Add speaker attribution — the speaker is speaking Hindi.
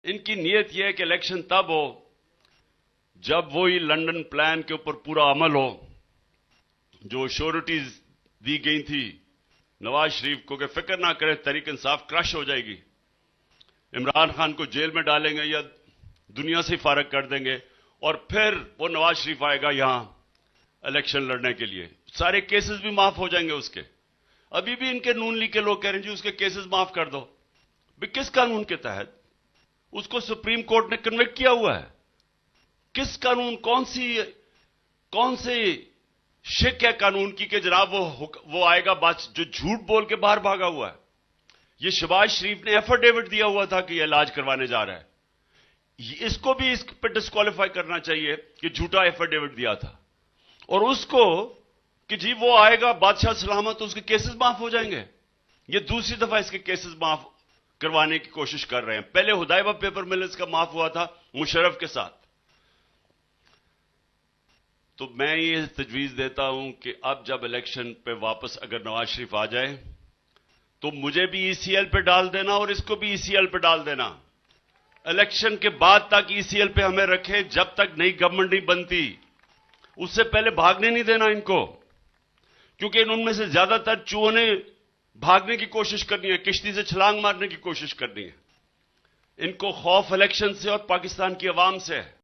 Speaker 1: इनकी नीयत यह है कि इलेक्शन तब हो जब वही लंदन प्लान के ऊपर पूरा अमल हो, जो श्योरिटीज दी गई थी नवाज शरीफ को कि फिक्र ना करें, तहरीक इंसाफ क्रश हो जाएगी, इमरान खान को जेल में डालेंगे या दुनिया से फारग कर देंगे और फिर वो नवाज शरीफ आएगा यहां इलेक्शन लड़ने के लिए। सारे केसेस भी माफ हो जाएंगे उसके। अभी भी इनके नून लीग के लोग कह रहे हैं जी उसके केसेस माफ कर दो। किस कानून के तहत? उसको सुप्रीम कोर्ट ने कन्विक्ट किया हुआ है। किस कानून, कौन से शिक है कानून की कि जनाब वो आएगा बात जो झूठ बोल के बाहर भागा हुआ है। ये शहबाज शरीफ ने एफिडेविट दिया हुआ था कि ये इलाज करवाने जा रहा है। इसको भी इस पर डिस्क्वालीफाई करना चाहिए कि झूठा एफिडेविट दिया था, और उसको कि जी वो आएगा बादशाह सलामत तो उसके केसेस माफ हो जाएंगे। ये दूसरी दफा इसके केसेस माफ करवाने की कोशिश कर रहे हैं। पहले हुदाइबा पेपर मिल्स का माफ हुआ था मुशर्रफ के साथ। तो मैं ये तजवीज देता हूं कि अब जब इलेक्शन पे वापस अगर नवाज शरीफ आ जाए तो मुझे भी ईसीएल पे डाल देना और इसको भी ईसीएल पे डाल देना। इलेक्शन के बाद तक ईसीएल पे हमें रखे, जब तक नई गवर्नमेंट नहीं बनती उससे पहले भागने नहीं देना इनको, क्योंकि इनमें से ज्यादातर चूहों ने भागने की कोशिश करनी है, किश्ती से छलांग मारने की कोशिश करनी है। इनको खौफ इलेक्शन से और पाकिस्तान की अवाम से है।